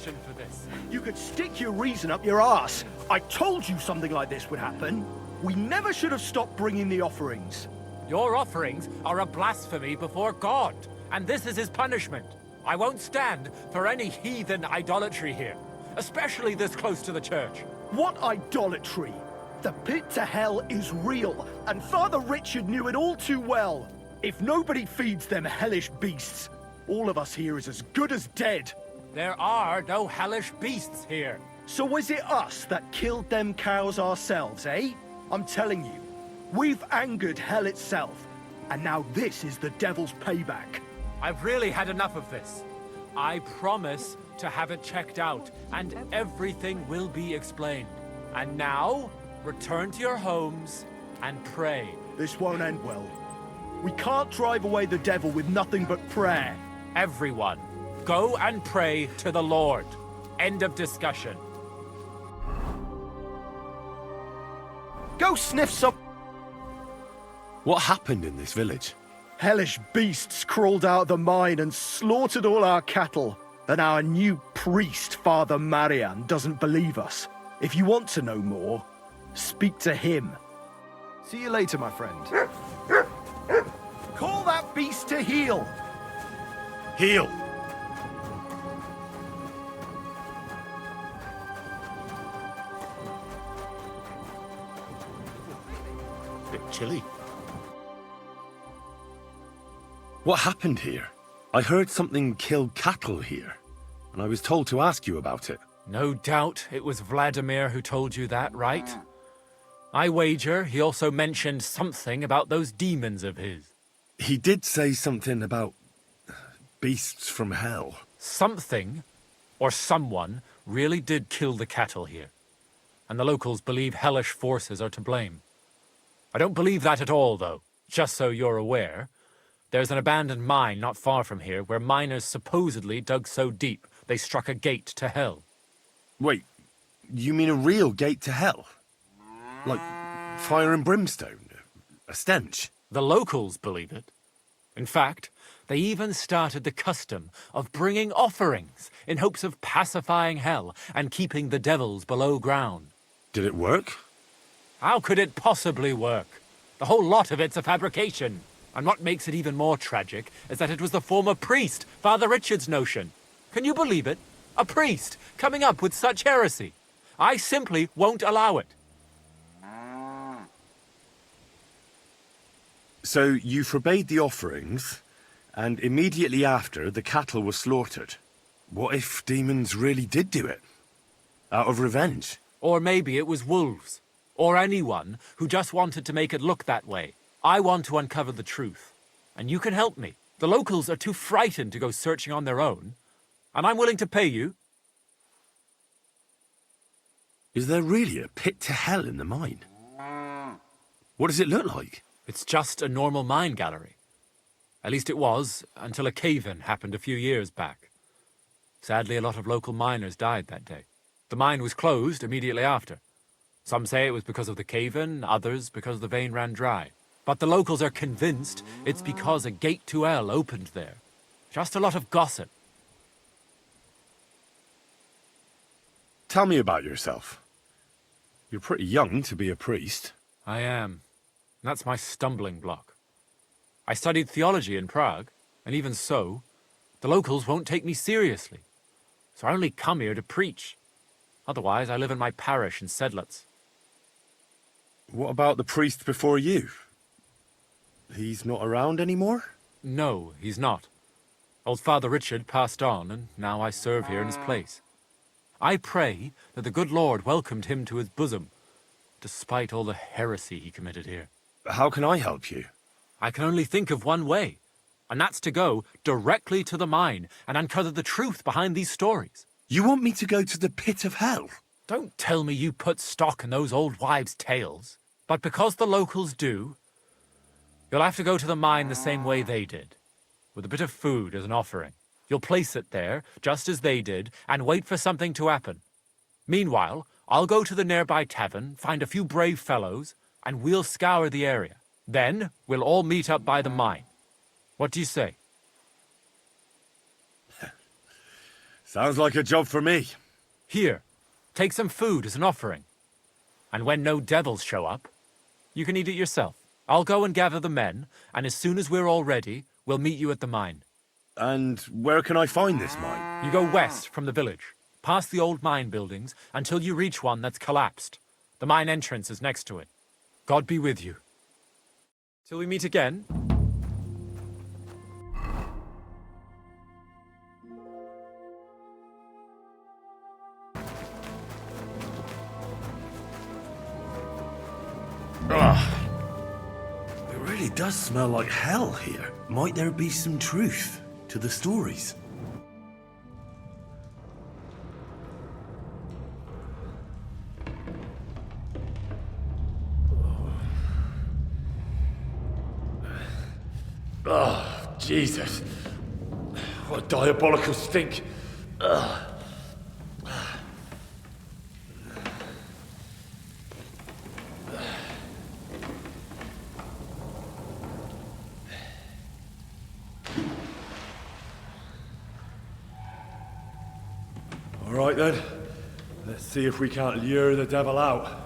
reason for this. You could stick your reason up your ass. I told you something like this would happen. We never should have stopped bringing the offerings. Your offerings are a blasphemy before God, and this is his punishment. I won't stand for any heathen idolatry here, especially this close to the church. What idolatry? The pit to hell is real, and Father Richard knew it all too well. If nobody feeds them hellish beasts, all of us here is as good as dead. There are no hellish beasts here. So was it us that killed them cows ourselves, eh? I'm telling you, we've angered hell itself, and now this is the devil's payback. I've really had enough of this. I promise to have it checked out, and everything will be explained. And now, return to your homes and pray. This won't end well. We can't drive away the devil with nothing but prayer. Everyone, go and pray to the Lord. End of discussion. Go sniff some... What happened in this village? Hellish beasts crawled out of the mine and slaughtered all our cattle. And our new priest, Father Marian, doesn't believe us. If you want to know more, speak to him. See you later, my friend. Call that beast to heel. Heal! Bit chilly. What happened here? I heard something killed cattle here, and I was told to ask you about it. No doubt it was Vladimir who told you that, right? I wager he also mentioned something about those demons of his. He did say something about beasts from hell. Something, or someone, really did kill the cattle here. And the locals believe hellish forces are to blame. I don't believe that at all, though. Just so you're aware, there's an abandoned mine not far from here where miners supposedly dug so deep they struck a gate to hell. Wait, you mean a real gate to hell? Like fire and brimstone? A stench? The locals believe it. In fact, they even started the custom of bringing offerings in hopes of pacifying hell and keeping the devils below ground. Did it work? How could it possibly work? The whole lot of it's a fabrication. And what makes it even more tragic is that it was the former priest, Father Richard's notion. Can you believe it? A priest coming up with such heresy. I simply won't allow it. So you forbade the offerings, and immediately after the cattle were slaughtered. What if demons really did do it? Out of revenge? Or maybe it was wolves. Or anyone who just wanted to make it look that way. I want to uncover the truth. And you can help me. The locals are too frightened to go searching on their own. And I'm willing to pay you. Is there really a pit to hell in the mine? What does it look like? It's just a normal mine gallery. At least it was, until a cave-in happened a few years back. Sadly, a lot of local miners died that day. The mine was closed immediately after. Some say it was because of the cave-in, others because the vein ran dry. But the locals are convinced it's because a gate to hell opened there. Just a lot of gossip. Tell me about yourself. You're pretty young to be a priest. I am. And that's my stumbling block. I studied theology in Prague, and even so, the locals won't take me seriously. So I only come here to preach. Otherwise, I live in my parish in Sedlitz. What about the priest before you? He's not around anymore? No, he's not. Old Father Richard passed on, and now I serve here in his place. I pray that the good Lord welcomed him to his bosom, despite all the heresy he committed here. How can I help you? I can only think of one way, and that's to go directly to the mine and uncover the truth behind these stories. You want me to go to the pit of hell? Don't tell me you put stock in those old wives' tales. But because the locals do, you'll have to go to the mine the same way they did, with a bit of food as an offering. You'll place it there, just as they did, and wait for something to happen. Meanwhile, I'll go to the nearby tavern, find a few brave fellows, and we'll scour the area. Then, we'll all meet up by the mine. What do you say? Sounds like a job for me. Here, take some food as an offering. And when no devils show up, you can eat it yourself. I'll go and gather the men, and as soon as we're all ready, we'll meet you at the mine. And where can I find this mine? You go west from the village, past the old mine buildings, until you reach one that's collapsed. The mine entrance is next to it. God be with you. Till we meet again. It really does smell like hell here. Might there be some truth to the stories? Oh, Jesus. What a diabolical stink. All right then. Let's see if we can't lure the devil out.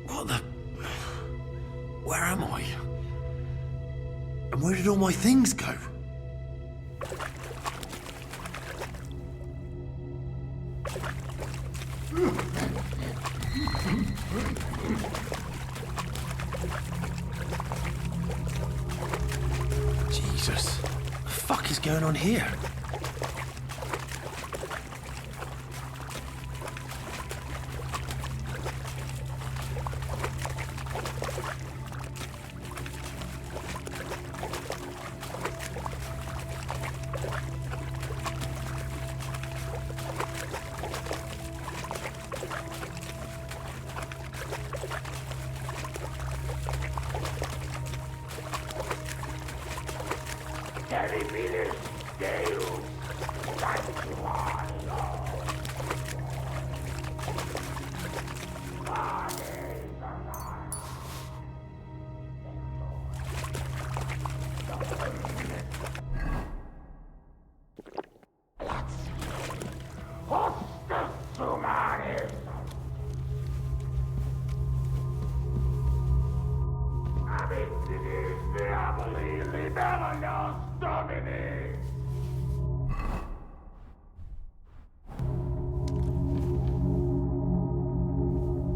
What the... Where am I? And where did all my things go? Jesus. What the fuck is going on here?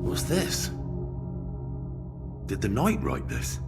What's this? Did the knight write this?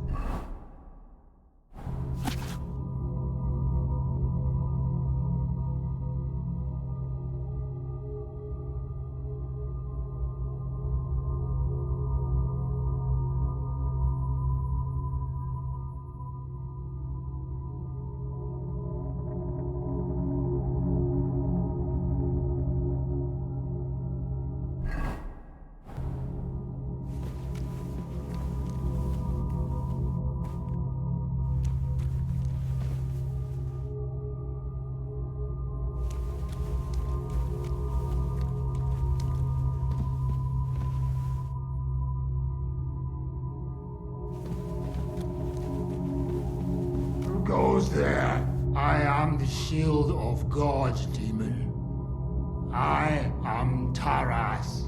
Pause there. I am the shield of gods, demon. I am Taras.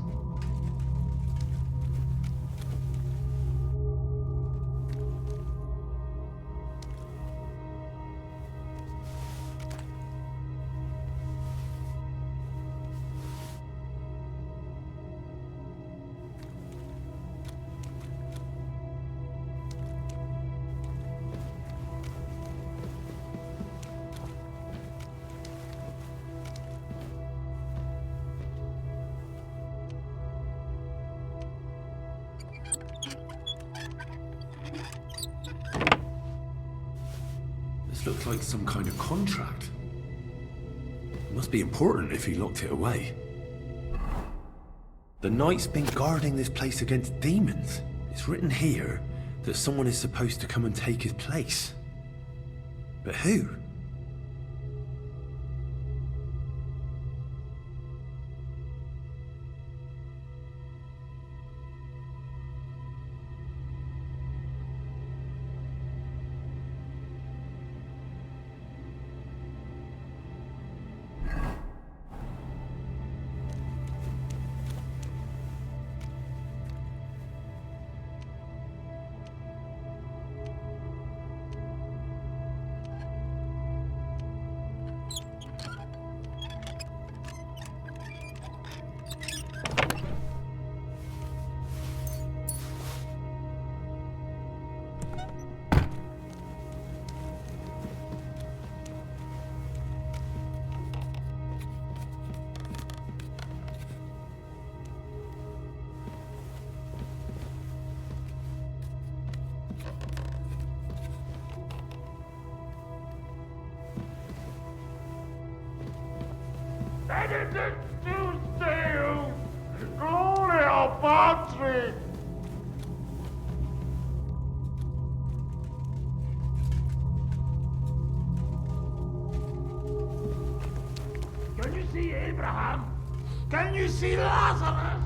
This looks like some kind of contract. It must be important if he locked it away. The knight's been guarding this place against demons. It's written here that someone is supposed to come and take his place. But who? Benedict Deus, Gloria Patri. Can you see Abraham? Can you see Lazarus?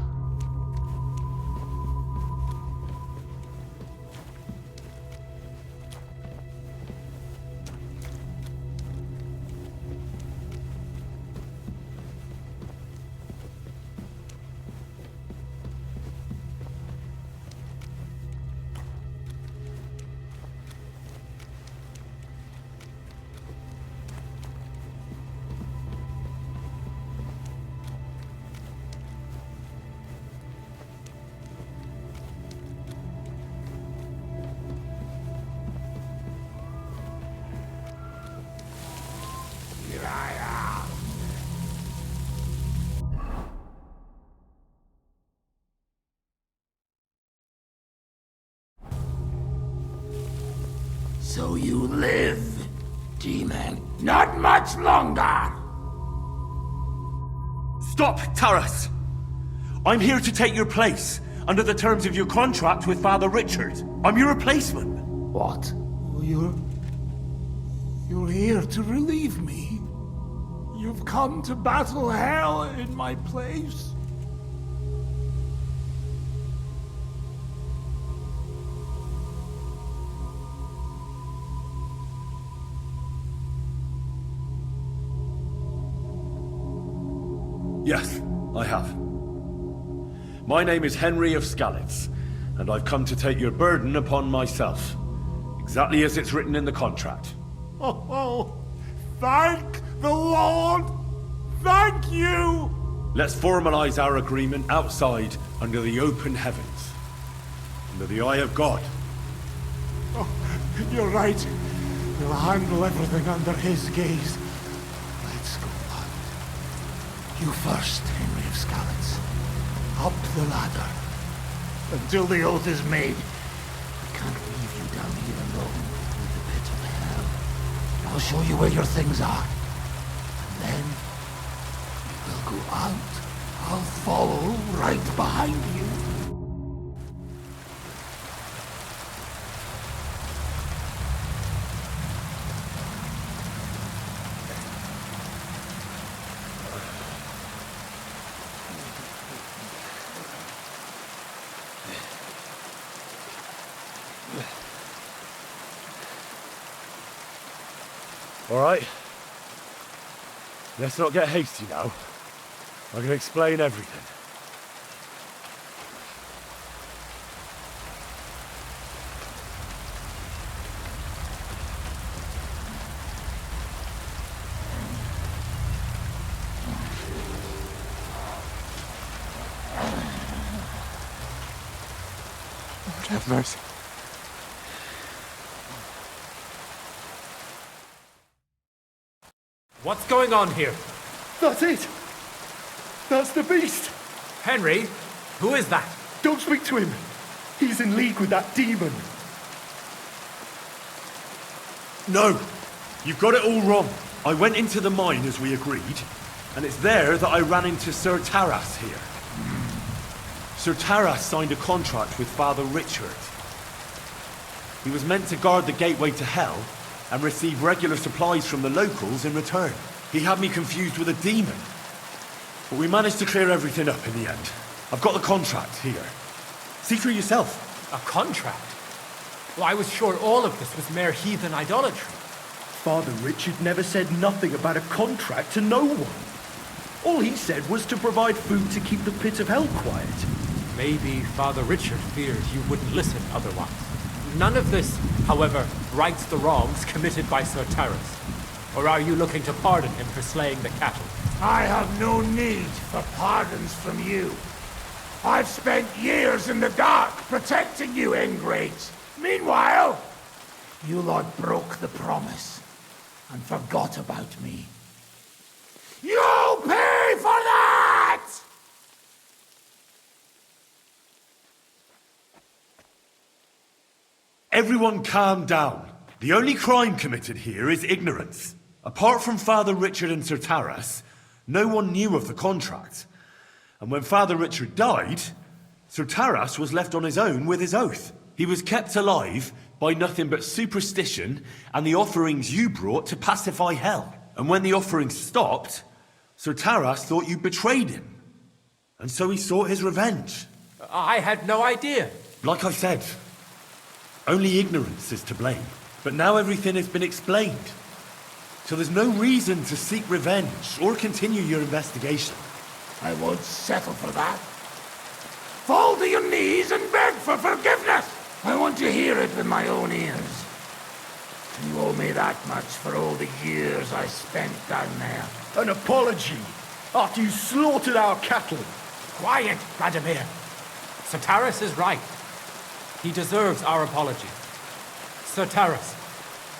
Here I am. So you live, demon. Not much longer. Stop, Taras! I'm here to take your place, under the terms of your contract with Father Richard. I'm your replacement. What? You're here to relieve me? You've come to battle hell in my place? Yes, I have. My name is Henry of Skalitz, and I've come to take your burden upon myself. Exactly as it's written in the contract. Oh, thank the Lord! Thank you! Let's formalize our agreement outside, under the open heavens. Under the eye of God. Oh, you're right. We'll handle everything under his gaze. Let's go on. You first, Henry of Skalitz. Up the ladder. Until the oath is made. I can't leave you down here alone with the pit of hell. I'll show you where your things are. And then we'll go out. I'll follow right behind you. All right? Let's not get hasty now. I can explain everything. Lord have mercy. What's going on here? That's it! That's the beast! Henry, who is that? Don't speak to him! He's in league with that demon! No! You've got it all wrong. I went into the mine as we agreed, and it's there that I ran into Sir Taras here. Sir Taras signed a contract with Father Richard. He was meant to guard the gateway to hell and receive regular supplies from the locals in return. He had me confused with a demon. But we managed to clear everything up in the end. I've got the contract here. See for yourself. A contract? Well, I was sure all of this was mere heathen idolatry. Father Richard never said nothing about a contract to no one. All he said was to provide food to keep the pit of hell quiet. Maybe Father Richard fears you wouldn't listen otherwise. None of this, however, rights the wrongs committed by Sir Taras. Or are you looking to pardon him for slaying the cattle? I have no need for pardons from you. I've spent years in the dark protecting you, ingrates. Meanwhile, you lot broke the promise and forgot about me. You'll pay for that! Everyone calm down. The only crime committed here is ignorance. Apart from Father Richard and Sir Taras, no one knew of the contract. And when Father Richard died, Sir Taras was left on his own with his oath. He was kept alive by nothing but superstition and the offerings you brought to pacify hell. And when the offerings stopped, Sir Taras thought you betrayed him. And so he sought his revenge. I had no idea. Like I said, only ignorance is to blame. But now everything has been explained. So there's no reason to seek revenge or continue your investigation. I won't settle for that. Fall to your knees and beg for forgiveness. I want to hear it with my own ears. You owe me that much for all the years I spent down there. An apology after you slaughtered our cattle. Quiet, Vladimir. Sir Taras is right. He deserves our apology. Sir Taras,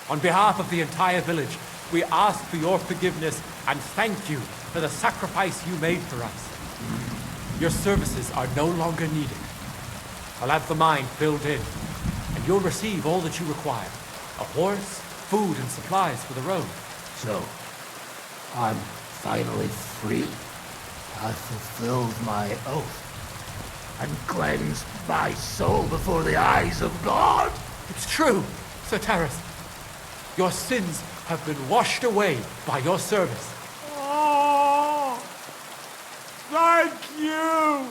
on behalf of the entire village, we ask for your forgiveness and thank you for the sacrifice you made for us. Your services are no longer needed. I'll have the mine filled in, and you'll receive all that you require. A horse, food, and supplies for the road. So, I'm finally free. I've fulfilled my oath and cleansed my soul before the eyes of God. It's true, Sir Taras. Your sins have been washed away by your service. Oh, thank you.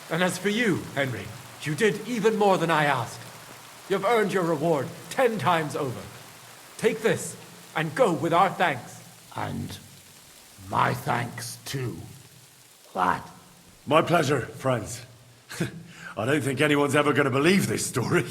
And as for you, Henry, you did even more than I asked. You've earned your reward 10 times over. Take this and go with our thanks. And my thanks too, lad. My pleasure, friends. I don't think anyone's ever going to believe this story.